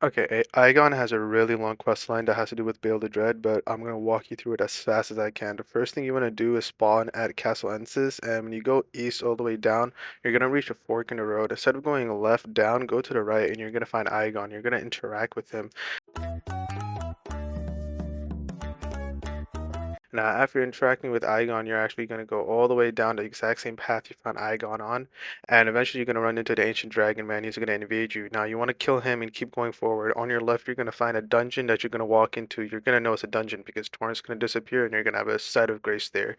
Okay, Igon has a really long quest line that has to do with Bale the Dread, but I'm gonna walk you through it as fast as I can. The first thing you want to do is spawn at Castle Ensis, and when you go east all the way down, you're gonna reach a fork in the road. Instead of going left down, go to the right, and you're gonna find Igon. You're gonna interact with him. Now, after interacting with Igon, you're actually going to go all the way down the exact same path you found Igon on, and eventually you're going to run into the Ancient Dragon Man. He's going to invade you. Now, you want to kill him and keep going forward. On your left, you're going to find a dungeon that you're going to walk into. You're going to know it's a dungeon because Torrent's going to disappear, and you're going to have a site of grace there.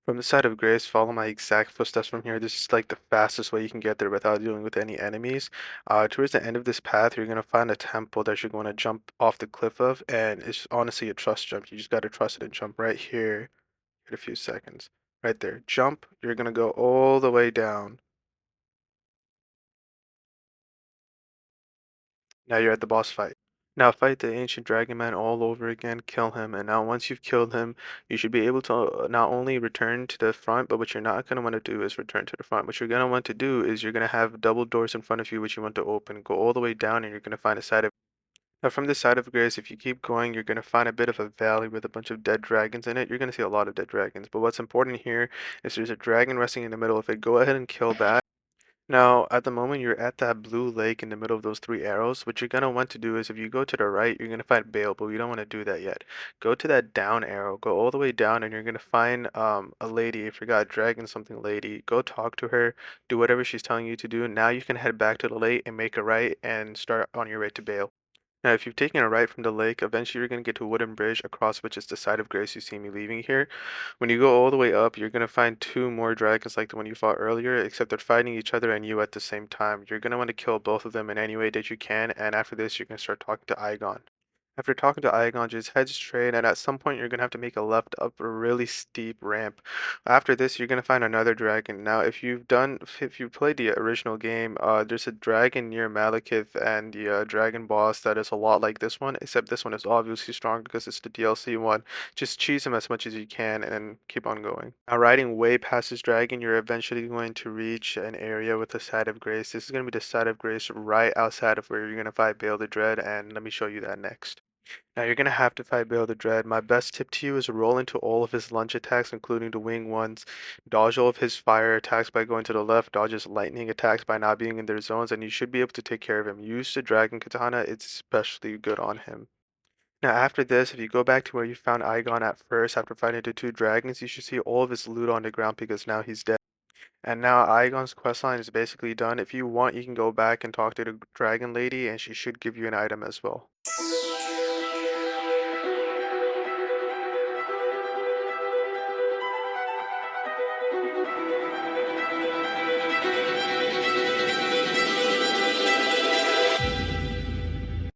From the side of grace, follow my exact footsteps from here. This is like the fastest way you can get there without dealing with any enemies. Towards the end of this path, you're gonna find a temple that you're going to jump off the cliff of, and it's honestly a trust jump. You just gotta trust it and jump right here in a few seconds. Right there. Jump. You're gonna go all the way down. Now you're at the boss fight. Now fight the ancient dragon man all over again, kill him, and now once you've killed him, you should be able to not only return to the front, but what you're not going to want to do is return to the front. What you're going to want to do is you're going to have double doors in front of you which you want to open. Go all the way down and you're going to find a side of now from this side of grace, if you keep going, you're going to find a bit of a valley with a bunch of dead dragons in it. You're going to see a lot of dead dragons, but what's important here is there's a dragon resting in the middle of it. Go ahead and kill that. Now, at the moment, you're at that blue lake in the middle of those three arrows. What you're going to want to do is if you go to the right, you're going to find Bale, but we don't want to do that yet. Go to that down arrow, go all the way down, and you're going to find a lady. I forgot, dragon something lady. Go talk to her, do whatever she's telling you to do. Now you can head back to the lake and make a right and start on your way to Bale. Now, if you've taken a right from the lake, eventually you're going to get to a wooden bridge across which is the side of grace you see me leaving here. When you go all the way up, you're going to find two more dragons like the one you fought earlier, except they're fighting each other and you at the same time. You're going to want to kill both of them in any way that you can, and after this, you're going to start talking to Igon. After talking to Igon, just head straight, and at some point you're gonna have to make a left up a really steep ramp. After this, you're gonna find another dragon. Now, if you played the original game, there's a dragon near Malekith and the dragon boss that is a lot like this one, except this one is obviously stronger because it's the DLC one. Just cheese him as much as you can and then keep on going. Now, riding way past this dragon, you're eventually going to reach an area with the side of grace. This is gonna be the side of grace right outside of where you're gonna fight Bale the Dread, and let me show you that next. Now you're gonna have to fight Bill the Dread. My best tip to you is roll into all of his lunge attacks, including the wing ones. Dodge all of his fire attacks by going to the left. Dodge his lightning attacks by not being in their zones, and you should be able to take care of him. Use the Dragon Katana, it's especially good on him. Now after this, if you go back to where you found Igon at first after fighting the two dragons, you should see all of his loot on the ground because now he's dead. And now Igon's questline is basically done. If you want, you can go back and talk to the dragon lady, and she should give you an item as well.